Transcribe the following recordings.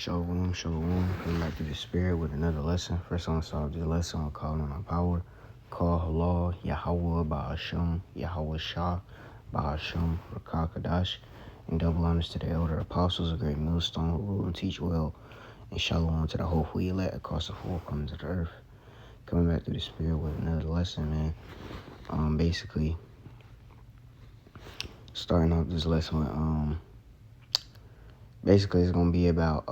Shalom, shalom. Coming back to the spirit with another lesson. First, I'm going to start this lesson on calling on power. Call Halal, Yahweh, Ba'ashem, Yahweh Shah, Ba'ashem, Rakah Kadash. And double honors to the elder apostles, a great millstone who rule and teach well. And shalom to the hopeful elect across the four corners of the earth. Coming back to the spirit with another lesson, man. Basically, starting off this lesson with, basically it's going to be about,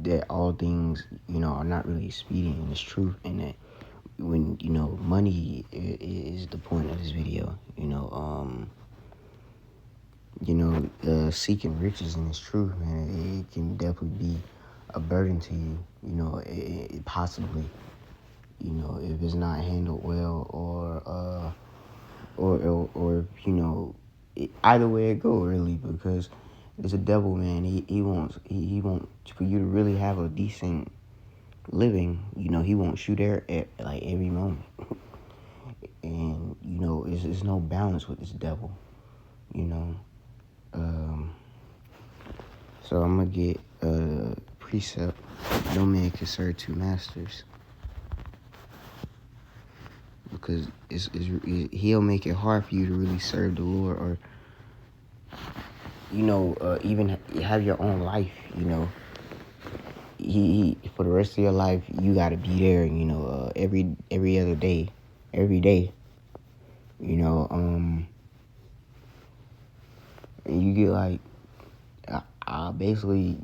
that all things, are not really expedient in this truth, and that when, money is the point of this video, seeking riches in this truth, man, it can definitely be a burden to you, possibly, if it's not handled well or either way it go, really, because it's a devil, man. He wants for you to really have a decent living. He wants you there at like every moment, and it's no balance with this devil. So I'm gonna get a precept. No man can serve two masters, because he'll make it hard for you to really serve the Lord, or even have your own life. He for the rest of your life, you got to be there. Every other day, every day. And you get like, basically,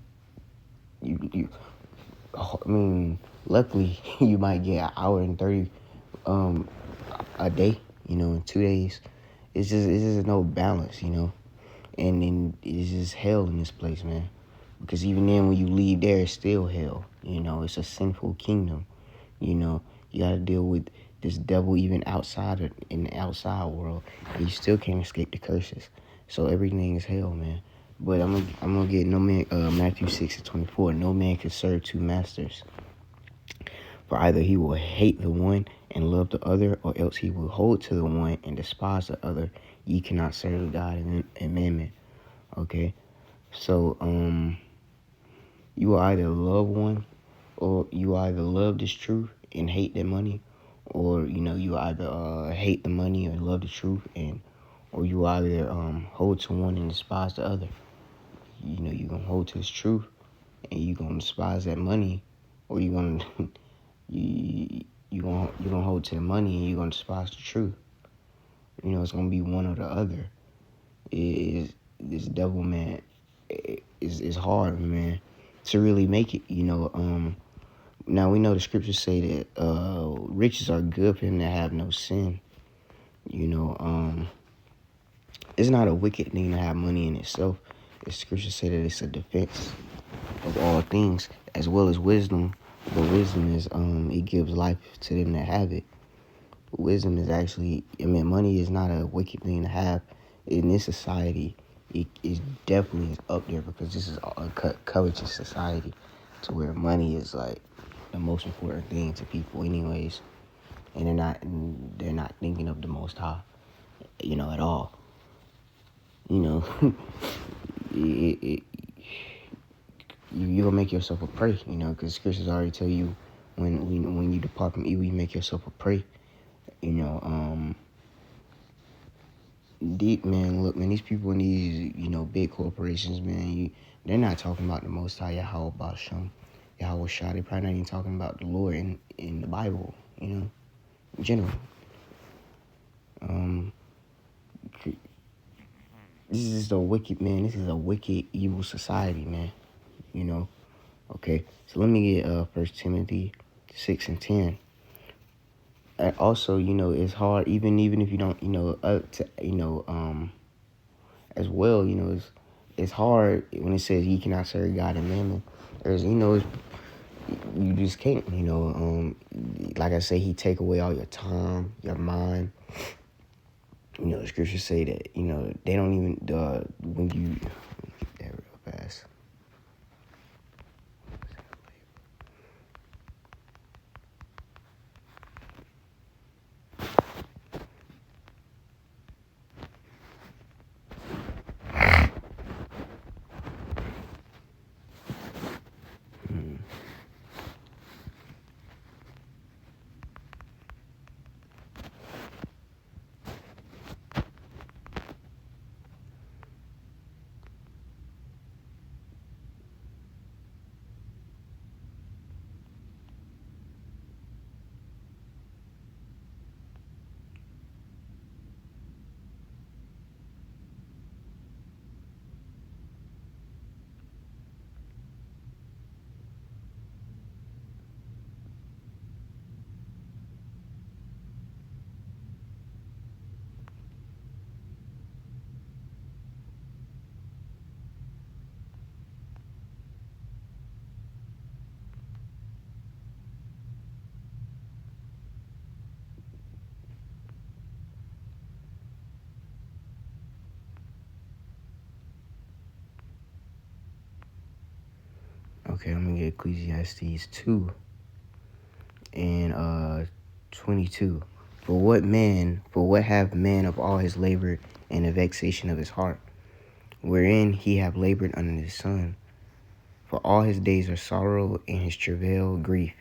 luckily you might get an hour and 30, a day. In 2 days, it's just no balance. And then it's just hell in this place, man. Because even then, when you leave there, it's still hell. It's a sinful kingdom. You got to deal with this devil even in the outside world. And you still can't escape the curses. So everything is hell, man. But I'm gonna get Matthew 6:24. No man can serve two masters. For either he will hate the one and love the other, or else he will hold to the one and despise the other. Ye cannot serve God and mammon. Okay? So, you will either love one, or you either love this truth and hate that money, or you either hate the money or love the truth, or you either hold to one and despise the other. You're gonna hold to this truth and you're gonna despise that money, or you're gonna you're gonna hold to the money and you're gonna despise the truth. It's gonna be one or the other. This devil, man, is hard, man, to really make it. Now we know the scriptures say that riches are good for him that have no sin. It's not a wicked thing to have money in itself. The scriptures say that it's a defense of all things, as well as wisdom. But wisdom is it gives life to them that have it. But wisdom is actually, money is not a wicked thing to have in this society. It is definitely up there, because this is a covetous society, to where money is like the most important thing to people, anyways. And they're not thinking of the Most High, at all. You're gonna make yourself a prey, because scriptures already tell you when you depart from evil, you make yourself a prey. Deep, man. Look, man, these people in these big corporations, man, they're not talking about the Most High, Yahweh Ba'ashem, Yahweh Shah. They're probably not even talking about the Lord in the Bible, in general. This is a wicked, man. This is a wicked, evil society, man. Okay. So let me get 1 Timothy 6:10. And also, it's hard, even if you don't, as well, it's hard when it says ye cannot serve God and mammon. There's, you just can't, like I say, he take away all your time, your mind. The scriptures say that, they don't even, when you, get that real fast. Okay, I'm gonna get Ecclesiastes 2 and 22. For what have man of all his labor and the vexation of his heart, wherein he have labored under the sun? For all his days are sorrow, and his travail grief.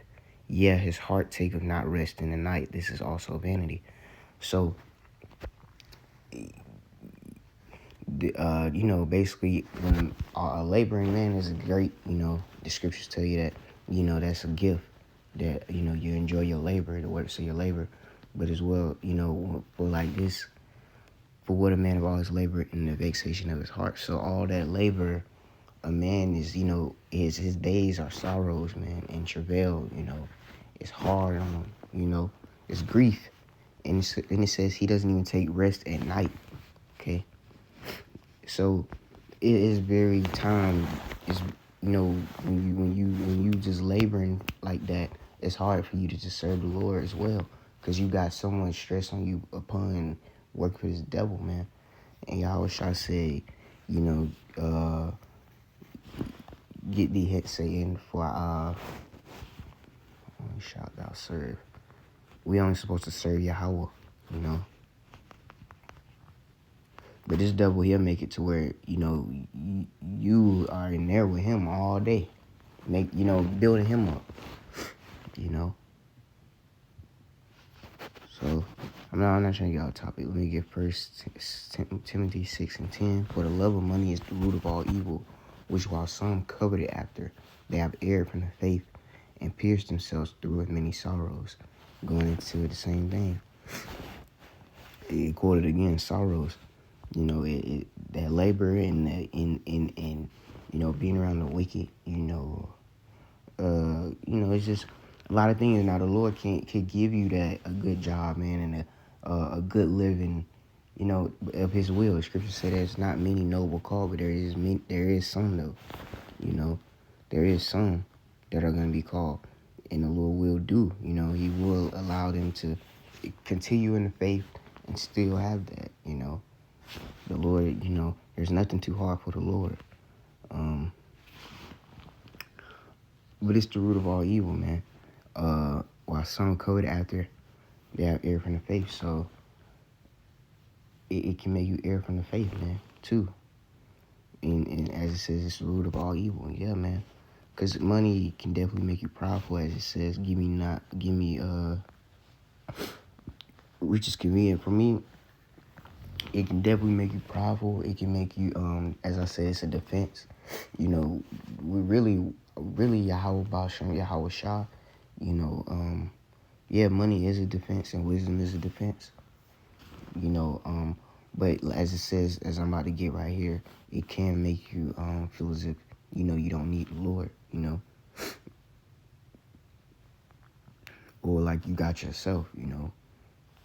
Yea, his heart taketh not rest in the night. This is also vanity. So, basically, when a laboring man is great, the scriptures tell you that, that's a gift, that, you enjoy your labor, the works of your labor. But as well, for like this, for what a man of all his labor in the vexation of his heart. So all that labor, a man is, his days are sorrows, man, and travail, it's hard on him, it's grief. And it says he doesn't even take rest at night, okay? So it is very time, is, when you just laboring like that, it's hard for you to just serve the Lord as well, because you got so much stress on you upon work for this devil, man. And Yahweh Shah say, get thee hit Satan for shout thou serve. We only supposed to serve Yahweh, But this devil, he'll make it to where, you are in there with him all day. Building him up, So, I'm not trying to get off topic. Let me get First Timothy 6:10. For the love of money is the root of all evil, which while some coveted after, they have erred from the faith and pierced themselves through with many sorrows. Going into the same thing. It quoted again, sorrows. That labor and being around the wicked, it's just a lot of things. Now the Lord can give you that, a good job, man, and a good living, of His will. The scripture said there's not many noble called, but there is some though, there is some that are going to be called, and the Lord will do. He will allow them to continue in the faith and still have that. The Lord, there's nothing too hard for the Lord. But it's the root of all evil, man. While some coveted after, they have erred from the faith. So it can make you err from the faith, man, too. And as it says, it's the root of all evil. Yeah, man. Because money can definitely make you prideful, as it says, which is convenient for me. It can definitely make you prideful. It can make you, as I said, it's a defense. We really Yahweh Bashem, Yahweh Shah, money is a defense and wisdom is a defense. But as it says, as I'm about to get right here, it can make you feel as if, you don't need the Lord, or like you got yourself,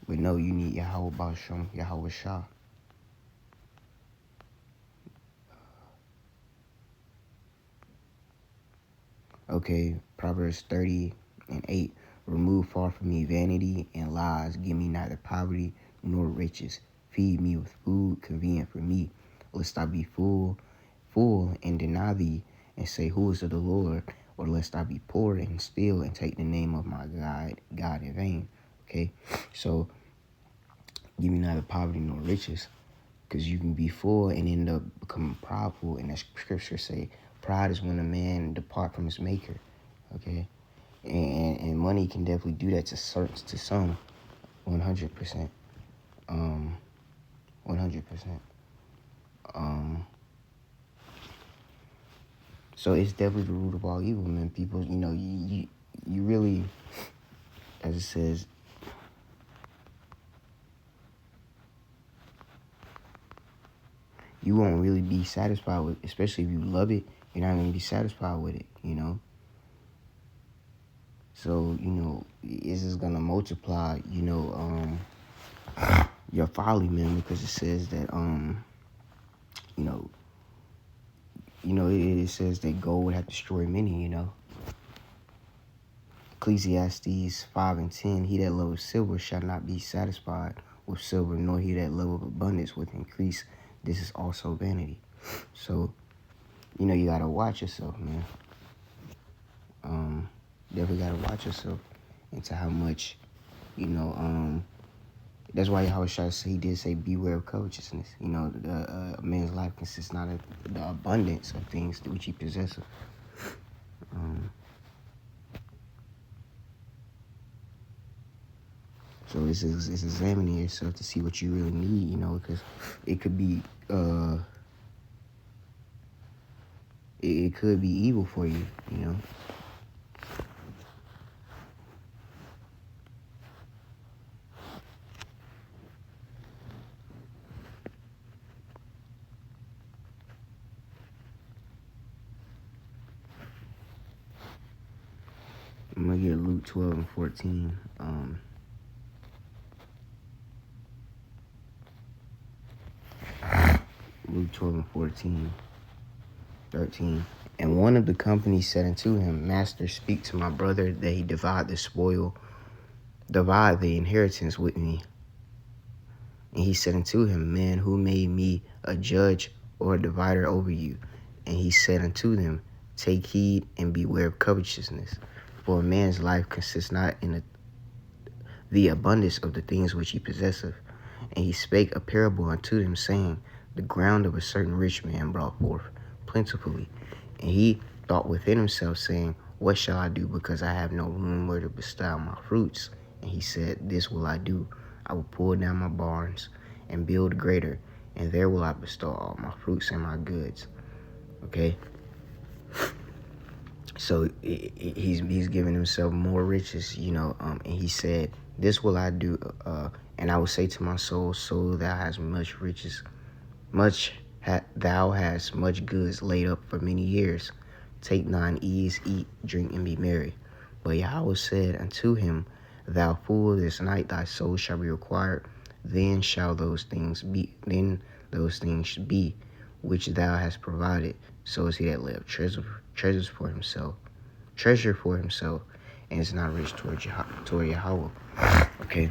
But no, you need Yahweh Bashem, Yahweh Shah. Okay, Proverbs 30:8. Remove far from me vanity and lies. Give me neither poverty nor riches. Feed me with food convenient for me, lest I be full, and deny thee, and say, who is of the Lord? Or lest I be poor and steal and take the name of my God in vain. Okay, so give me neither poverty nor riches, because you can be full and end up becoming prideful. And that scripture say, pride is when a man depart from his maker. Okay, and money can definitely do that to some, 100%. 100%. So it's definitely the root of all evil, man. People, you really, as it says, you won't really be satisfied with, especially if you love it, you're not going to be satisfied with it, So, it's just going to multiply, your folly, man, because it says that, it says that gold would have destroyed many, Ecclesiastes 5:10, he that loveth silver shall not be satisfied with silver, nor he that loveth abundance with increase. This is also vanity. So, you got to watch yourself, man. definitely gotta watch yourself into how much, you know, that's why Yahushua said, he did say, beware of covetousness. You know, a man's life consists not of the abundance of things which he possesses. So it's examining yourself to see what you really need, you know, because it could be it could be evil for you, you know. I'm gonna get Luke 12 and 14. Luke 12 and 14, 13. And one of the company said unto him, Master, speak to my brother that he divide the inheritance with me. And he said unto him, Man, who made me a judge or a divider over you? And he said unto them, Take heed and beware of covetousness, for a man's life consists not in the abundance of the things which he possesseth. And he spake a parable unto them, saying, The ground of a certain rich man brought forth plentifully. And he thought within himself, saying, What shall I do, because I have no room where to bestow my fruits? And he said, This will I do. I will pull down my barns and build greater, and there will I bestow all my fruits and my goods. Okay? So he's giving himself more riches, you know, and he said, This will I do, and I will say to my soul, Soul, thou hast much riches, thou hast much goods laid up for many years. Take thine ease, eat, drink, and be merry. But Yahweh said unto him, Thou fool, this night thy soul shall be required. Then shall those things be, which thou hast provided. So is he that laid up treasures for himself, and is not rich toward Yahweh. Okay,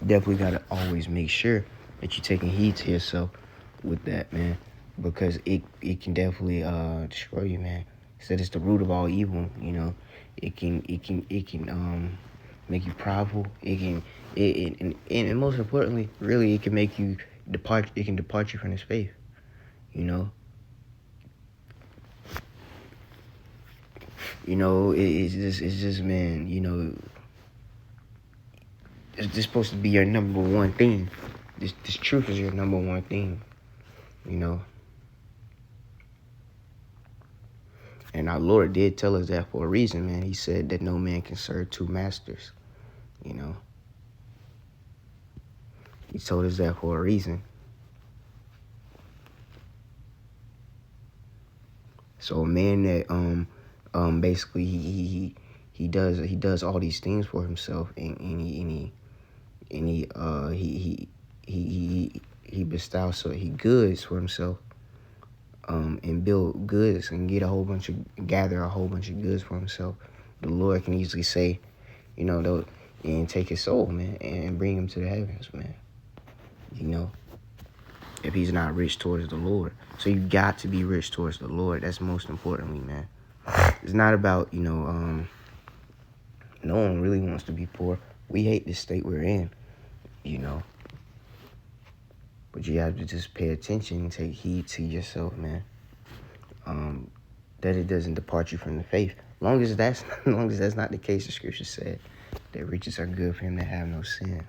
definitely gotta always make sure that you're taking heed to yourself with that, man, because it can definitely destroy you, man. Said it's the root of all evil, you know. It can make you prideful. And most importantly, really, it can make you depart. It can depart you from His faith, you know. You know, it's just, man. You know, it's just supposed to be your number one thing. This truth is your number one thing, you know. And our Lord did tell us that for a reason, man. He said that no man can serve two masters, you know. He told us that for a reason. So a man that basically he does all these things for himself, and he bestows so he goods for himself, and build goods and gather a whole bunch of goods for himself. The Lord can easily say, you know, and take his soul, man, and bring him to the heavens, man. You know, if he's not rich towards the Lord. So you got to be rich towards the Lord. That's most importantly, man. It's not about, you know, no one really wants to be poor. We hate the state we're in, you know. But you have to just pay attention and take heed to yourself, man. That it doesn't depart you from the faith. Long as that's not the case, the scripture said that riches are good for him that have no sin.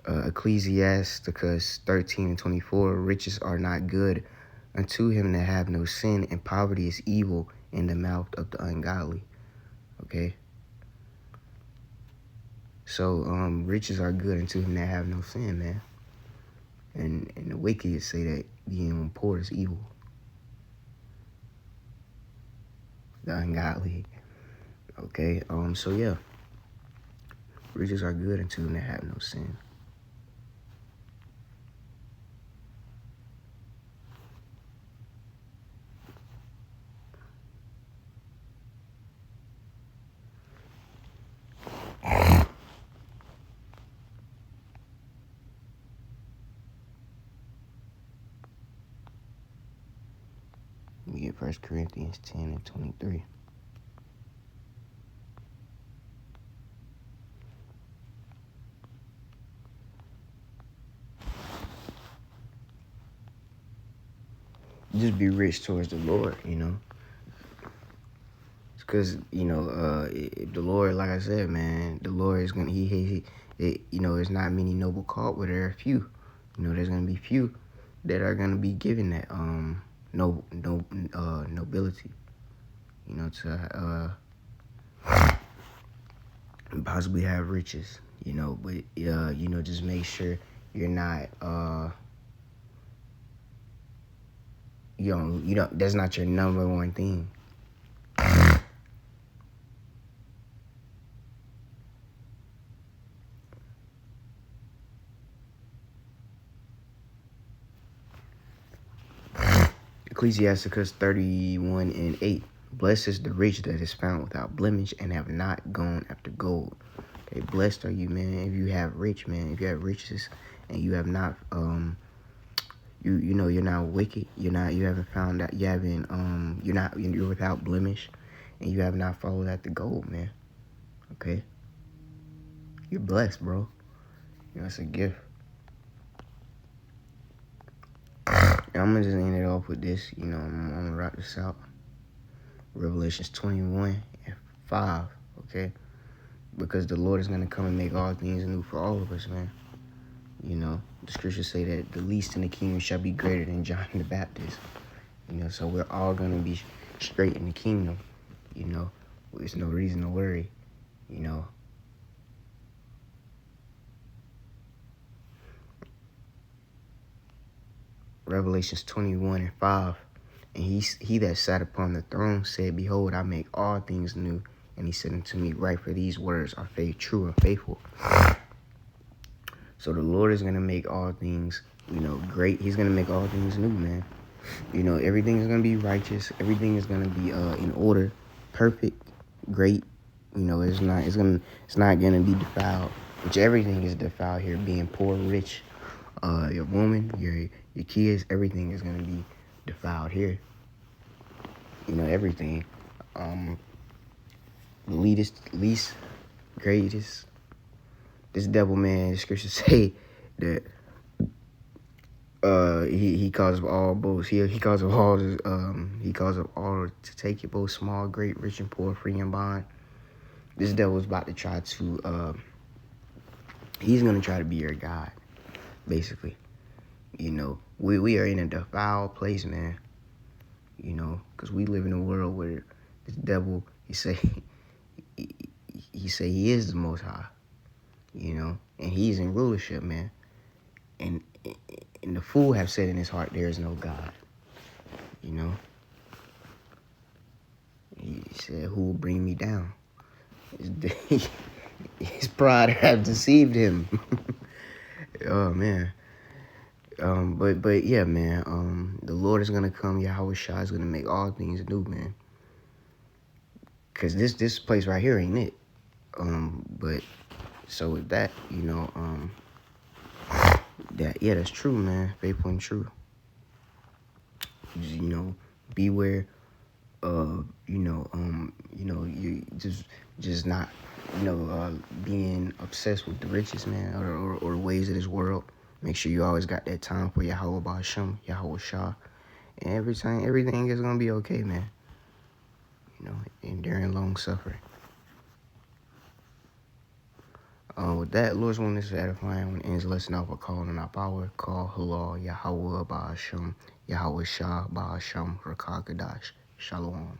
Ecclesiasticus 13:24, riches are not good unto him that have no sin, and poverty is evil in the mouth of the ungodly. Okay? So riches are good unto him that have no sin, man. And the wicked say that being poor is evil. The ungodly. Okay? So yeah. Riches are good unto him that have no sin. First Corinthians 10 and 23. Just be rich towards the Lord, you know. Because, you know, the Lord, like I said, man, the Lord is going to, you know, there's not many noble called, but there are few. You know, there's going to be few that are going to be given that nobility, you know, to possibly have riches, you know, but, you know, just make sure you're not, you know, that's not your number one thing. Ecclesiasticus 31 and 8. Blessed is the rich that is found without blemish and have not gone after gold. Okay, blessed are you, man, if you have rich, man. If you have riches and you have not, you know, you're not wicked. You haven't found out, you're without blemish and you have not followed after gold, man. Okay? You're blessed, bro. You know, it's a gift. And I'm going to just end it off with this. You know, I'm going to wrap this out. Revelations 21 and 5, okay? Because the Lord is going to come and make all things new for all of us, man. You know, the scriptures say that the least in the kingdom shall be greater than John the Baptist. You know, so we're all going to be straight in the kingdom. You know, there's no reason to worry, you know. Revelations 21 and 5. And he that sat upon the throne said, Behold, I make all things new. And he said unto me, Write, for these words are true and faithful. So the Lord is going to make all things, you know, great. He's going to make all things new, man. You know, everything is going to be righteous. Everything is going to be in order, perfect, great. You know, it's not going to be defiled, which everything is defiled here, being poor, rich, your woman, your kids, everything is going to be defiled here. You know, everything. Least, greatest. This devil, man, the scriptures say that he causes all both. He causes all to take it, both small, great, rich, and poor, free and bond. This devil is about to try to he's gonna try to be your God, basically. You know, we are in a defiled place, man. You know, because we live in a world where this devil, he say he is the Most High. You know, and he's in rulership, man. And the fool have said in his heart, there is no God. You know, he said, who will bring me down? His pride have deceived him. Oh man. But yeah, man. The Lord is gonna come. Yahweh Shah is gonna make all things new, man. Cause this place right here ain't it. But so with that, you know, that's true, man. Faithful and true. You know, beware. You just not, being obsessed with the riches, man, or ways of this world. Make sure you always got that time for Yahweh Ba'Shem, Yahweh Shah, and everything is gonna be okay, man. You know, enduring long suffering. With that, Lord's willing, this is edifying. When it ends the lesson off, a call on our power, call Halal, Yahweh Ba'Shem, Yahweh Shah Ba'Shem, Rakah Kadash, Shalom.